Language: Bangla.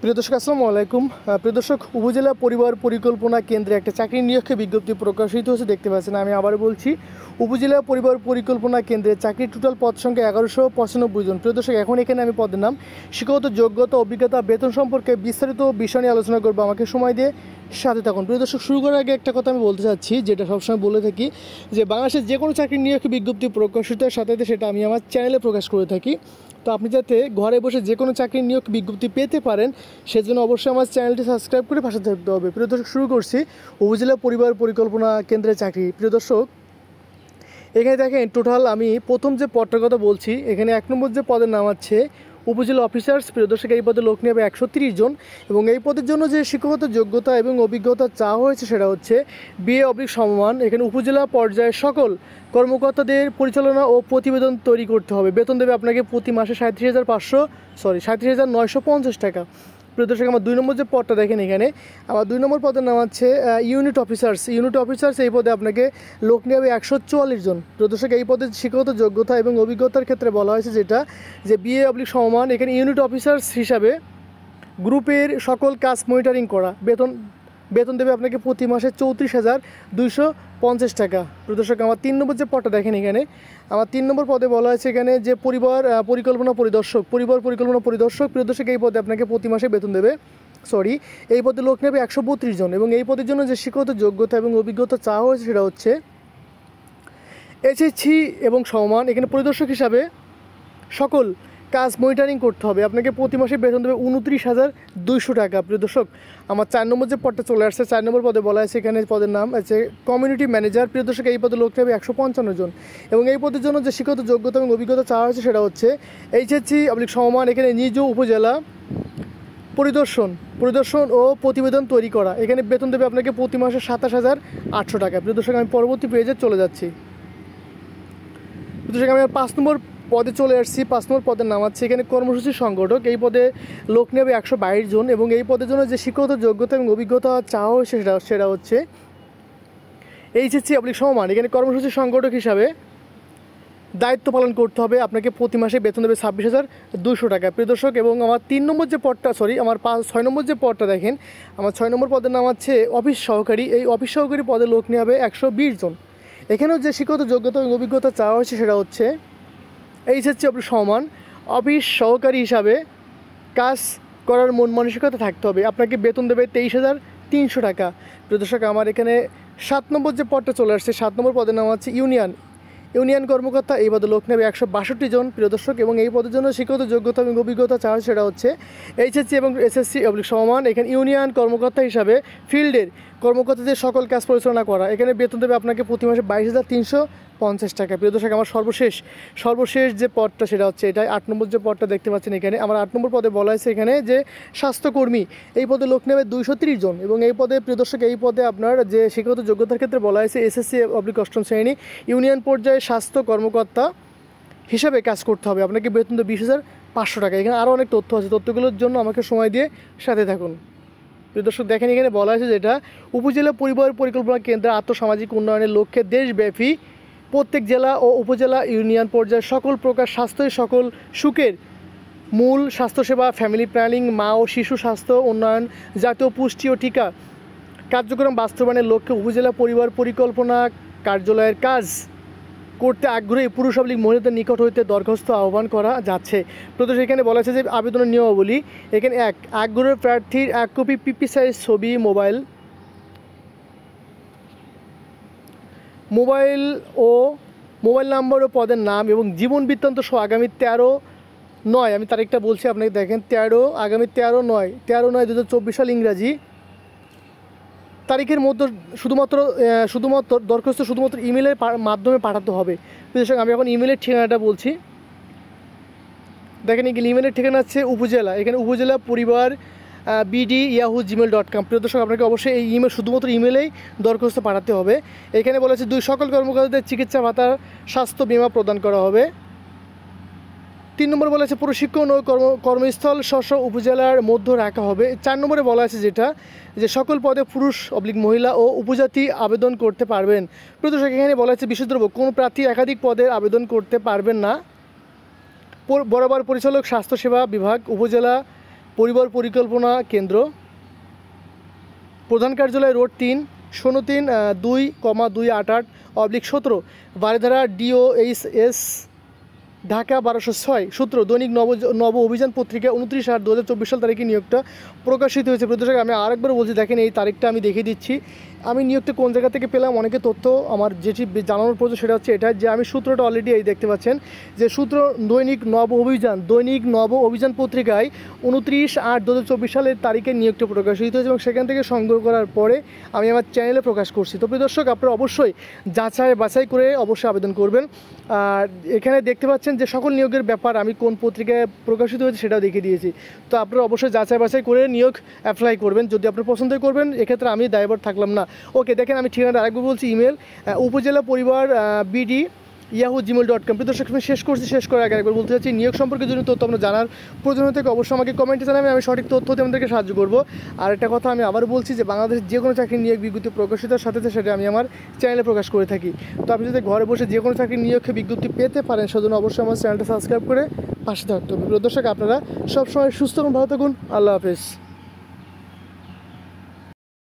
প্রিয় দর্শক আসসালামু আলাইকুম। প্রিয় দর্শক, উপজেলা পরিবার পরিকল্পনা কেন্দ্রে একটা চাকরি নিয়োগের বিজ্ঞপ্তি প্রকাশিত হয়েছে, দেখতে পাচ্ছেন। আমি আবার বলছি, উপজেলা পরিবার পরিকল্পনা কেন্দ্রে চাকরির টোটাল পদ সংখ্যা 1195 জন। প্রিয় দর্শক, এখন এখানে আমি পদের নাম, শিক্ষাগত যোগ্যতা, অভিজ্ঞতা, বেতন সম্পর্কে বিস্তারিত বিষয় নিয়ে আলোচনা করবো। আমাকে সময় দিয়ে সাথে থাকুন। প্রিয় দর্শক, শুরু করার আগে একটা কথা আমি বলতে চাচ্ছি, যেটা সবসময় বলে থাকি, যে বাংলাদেশের যে কোনো চাকরি নিয়োগের বিজ্ঞপ্তি প্রকাশিতের সাথে সাথে সেটা আমি আমার চ্যানেলে প্রকাশ করে থাকি। তো আপনি যাতে ঘরে বসে যে কোনো চাকরির নিয়োগ বিজ্ঞপ্তি পেতে পারেন, সেজন্য অবশ্যই আমার চ্যানেলটি সাবস্ক্রাইব করে পাশে থাকতে হবে। প্রিয় দর্শক, শুরু করছি উপজেলা পরিবার পরিকল্পনা কেন্দ্রের চাকরি। প্রিয় দর্শক, এখানে দেখেন টোটাল আমি প্রথম যে পদটার কথা বলছি, এখানে 1 নম্বর যে পদের নাম আছে উপজেলা অফিসার্স। প্রিয় দর্শক, এই পদে লোক নেবে 130 জন এবং এই পদের জন্য যে শিক্ষাগত যোগ্যতা এবং অভিজ্ঞতা চাওয়া হয়েছে সেটা হচ্ছে BA সমমান। এখানে উপজেলা পর্যায়ে সকল কর্মকর্তাদের পরিচালনা ও প্রতিবেদন তৈরি করতে হবে। বেতন দেবে আপনাকে প্রতি মাসে 37,950 টাকা। প্রিয় দর্শক, আমার 2 নম্বর যে পদটা দেখেন, এখানে আমার 2 নম্বর পদের নাম আছে ইউনিট অফিসার্স। এই পদে আপনাকে লোক নেবে 144 জন। প্রিয় দর্শক, এই পদের শিক্ষাগত যোগ্যতা এবং অভিজ্ঞতার ক্ষেত্রে বলা হয়েছে যেটা যে BA সমমান। এখানে ইউনিট অফিসার্স হিসাবে গ্রুপের সকল কাজ মনিটরিং করা। বেতন দেবে আপনাকে প্রতি মাসে 34,250 টাকা। প্রিয় দর্শক, আমার 3 নম্বর যে পদটা দেখেন, এখানে আমার 3 নম্বর পদে বলা হয়েছে এখানে যে পরিবার পরিকল্পনা পরিদর্শক। প্রিয় দর্শক, এই পদে আপনাকে প্রতি মাসে বেতন দেবে এই পদে লোক নেবে 132 জন এবং এই পদের জন্য যে শিক্ষাগত যোগ্যতা এবং অভিজ্ঞতা চাওয়া হয়েছে সেটা হচ্ছে SSC এবং সমমান। এখানে পরিদর্শক হিসাবে সকল কাজ মনিটরিং করতে হবে। আপনাকে প্রতি মাসে বেতন দেবে 29,200 টাকা। প্রিয় দর্শক, আমার 4 নম্বর যে পদটা চলে আসছে, 4 নম্বর পদে বলা আছে এখানে পদের নাম আছে কমিউনিটি ম্যানেজার। প্রিয় দর্শক, এই পদে লোক নেবে 155 জন এবং এই পদের জন্য যে শিক্ষাগত যোগ্যতা এবং অভিজ্ঞতা চাওয়া হয়েছে সেটা হচ্ছে HSC সমমান। এখানে নিজ উপজেলা পরিদর্শন ও প্রতিবেদন তৈরি করা। এখানে বেতন দেবে আপনাকে প্রতি মাসে 27,800 টাকা। প্রিয় দর্শক, আমি পরবর্তী পেজে চলে যাচ্ছি। প্রিয় দর্শক, আমি 5 নম্বর পদে চলে আসছি। 5 নম্বর পদের নাম আছে এখানে কর্মসূচি সংগঠক। এই পদে লোক নেবে 122 জন এবং এই পদের জন্য যে শিক্ষাগত যোগ্যতা এবং অভিজ্ঞতা চাওয়া হয়েছে সেটা হচ্ছে HSC সমমান। এখানে কর্মসূচি সংগঠক হিসাবে দায়িত্ব পালন করতে হবে। আপনাকে প্রতি মাসে বেতন দেবে 26,200 টাকা। প্রিয় দর্শক, এবং আমার 6 নম্বর যে পদটা দেখেন, আমার 6 নম্বর পদের নাম আছে অফিস সহকারী। এই অফিস সহকারী পদে লোক নেওয়া হবে 120 জন। এখানেও যে শিক্ষাগত যোগ্যতা এবং অভিজ্ঞতা চাওয়া হয়েছে সেটা হচ্ছে HSC সমমান। অফিস সহকারী হিসাবে কাজ করার মন মানসিকতা থাকতে হবে। আপনাকে বেতন দেবে 23,300 টাকা। প্রিয় দর্শক, আমার এখানে 7 নম্বর যে পদটা চলে আসছে, 7 নম্বর পদের নাম আছে ইউনিয়ন কর্মকর্তা। এই পদে লোক নেবে 162 জন। প্রিয় দর্শক, এবং এই পদের জন্য শিক্ষাগত যোগ্যতা এবং অভিজ্ঞতা চাওয়া সেটা হচ্ছে HSC এবং SSC সমমান। এখানে ইউনিয়ন কর্মকর্তা হিসাবে ফিল্ডের কর্মকর্তাদের সকল কাজ পরিচালনা করা। এখানে বেতন দেবে আপনাকে প্রতি মাসে 22,350 টাকা। প্রিয় দর্শক, আমার সর্বশেষ যে পদটা সেটা হচ্ছে এটা 8 নম্বর যে পদটা দেখতে পাচ্ছেন, এখানে আমার 8 নম্বর পদে বলা হয়েছে এখানে যে স্বাস্থ্যকর্মী। এই পদে লোক নেবে 230 জন এবং এই পদে, প্রিয় দর্শক, এই পদে আপনার যে শিক্ষাগত যোগ্যতার ক্ষেত্রে বলা হয়েছে SSC অষ্টম শ্রেণী ইউনিয়ন পর্যায়ে স্বাস্থ্য কর্মকর্তা হিসাবে কাজ করতে হবে। আপনাকে বেতন দেবে 20,500 টাকা। এখানে আরও অনেক তথ্য আছে, তথ্যগুলোর জন্য আমাকে সময় দিয়ে সাথে থাকুন। প্রিয় দর্শক, দেখেন এখানে বলা হয়েছে যেটা উপজেলা পরিবার পরিকল্পনা কেন্দ্রের আর্থসামাজিক উন্নয়নের লক্ষ্যে দেশব্যাপী প্রত্যেক জেলা ও উপজেলা ইউনিয়ন পর্যায়ে সকল প্রকার স্বাস্থ্যই সকল সুখের মূল স্বাস্থ্যসেবা, ফ্যামিলি প্ল্যানিং, মা ও শিশু স্বাস্থ্য উন্নয়ন, জাতীয় পুষ্টি ও টিকা কার্যক্রম বাস্তবায়নের লক্ষ্যে উপজেলা পরিবার পরিকল্পনা কার্যালয়ের কাজ করতে আগ্রহী পুরুষ পাবলিক মহিলাদের নিকট হইতে দরখাস্ত আহ্বান করা যাচ্ছে। প্রথমে এখানে বলা আছে যে আবেদনের নিয়মাবলী। এখানে আগ্রহী প্রার্থীর 1 কপি PP সাইজ ছবি, মোবাইল নাম্বার ও পদের নাম এবং জীবন বৃত্তান্ত সহ আগামী 13/9, আমি তারিখটা বলছি আপনাকে, দেখেন আগামী 13/9/2024 সাল ইংরাজি তারিখের মধ্যে শুধুমাত্র দরখাস্ত ইমেলের মাধ্যমে পাঠাতে হবে। আমি এখন ইমেলের ঠিকানাটা বলছি। দেখেন ইমেলের ঠিকানা আছে উপজেলা, এখানে উপজেলা পরিবার bd@yahoo@gmail.com। প্রিয় দর্শক, আপনাকে অবশ্যই এই শুধুমাত্র ইমেলেই দরখাস্ত পাঠাতে হবে। এখানে বলা আছে সকল কর্মকর্তাদের চিকিৎসা ভাতা, স্বাস্থ্য বীমা প্রদান করা হবে। 3 নম্বরে বলা আছে প্রশিক্ষণ ও কর্মস্থল স্ব উপজেলার মধ্যে রাখা হবে। 4 নম্বরে বলা আছে যেটা যে সকল পদে পুরুষ/মহিলা ও উপজাতি আবেদন করতে পারবেন। প্রিয় দর্শক, এখানে বলা আছে বিশেষ দ্রব্য কোনো প্রার্থী একাধিক পদের আবেদন করতে পারবেন না। বরাবর পরিচালক স্বাস্থ্যসেবা বিভাগ, উপজেলা পরিবার পরিকল্পনা কেন্দ্র, প্রধান কার্যালয় রোড 3-03-2,288/17, বারিধারা DOHS, ঢাকা 1206। সূত্র দৈনিক নব অভিযান পত্রিকা 29/8/2024 সাল তারিখে নিয়োগটা প্রকাশিত হয়েছে। প্রদর্শক আমি আরেকবার বলছি, দেখেন এই তারিখটা আমি দেখিয়ে দিচ্ছি। আমি নিয়োগটা কোন জায়গা থেকে পেলাম, অনেকে তথ্য আমার যেটি জানানোর প্রয়োজন সেটা হচ্ছে এটা, যে আমি সূত্রটা অলরেডি এই দেখতে পাচ্ছেন যে সূত্র দৈনিক নব অভিযান পত্রিকায় 29/8/2024 সালের তারিখে নিয়োগটা প্রকাশিত হয়েছে এবং সেখান থেকে সংগ্রহ করার পরে আমি আমার চ্যানেলে প্রকাশ করছি। তো প্রিয় দর্শক, আপনারা অবশ্যই যাচাই বাছাই করে অবশ্যই আবেদন করবেন। আর এখানে দেখতে পাচ্ছেন যে সকল নিয়োগের ব্যাপার আমি কোন পত্রিকায় প্রকাশিত হয়েছে সেটাও দেখিয়ে দিয়েছি। তো আপনারা অবশ্যই যাচাই বাছাই করে নিয়োগ অ্যাপ্লাই করবেন, যদি আপনার পছন্দই করবেন, এক্ষেত্রে আমি দায়বদ্ধ থাকলাম না। ওকে, দেখেন আমি ঠিকানাটা আরেকবার বলছি। ইমেল উপজেলা পরিবার bd@gmail.com। প্রিয় দর্শক, আমি শেষ করার আগে একবার বলতে চাচ্ছি, নিয়োগ সম্পর্কে যদি তথ্য আপনার জানার প্রয়োজন থেকে অবশ্যই আমাকে কমেন্টে জানাবেন, আমি সঠিক তথ্য দিয়ে আমাদেরকে সাহায্য করব। আর একটা কথা আমি আবার বলছি যে বাংলাদেশের যে কোনো চাকরির নিয়োগ বিজ্ঞপ্তি প্রকাশিতের সাথে সেটা আমি আমার চ্যানেলে প্রকাশ করে থাকি। তো আপনি যদি ঘরে বসে যে কোনো চাকরির নিয়োগ বিজ্ঞপ্তি পেতে পারেন, সেজন্য অবশ্যই আমার চ্যানেলটা সাবস্ক্রাইব করে পাশে থাকতে হবে। প্রিয় দর্শক, আপনারা সবসময় সুস্থ এবং ভালো থাকুন। আল্লাহ হাফেজ।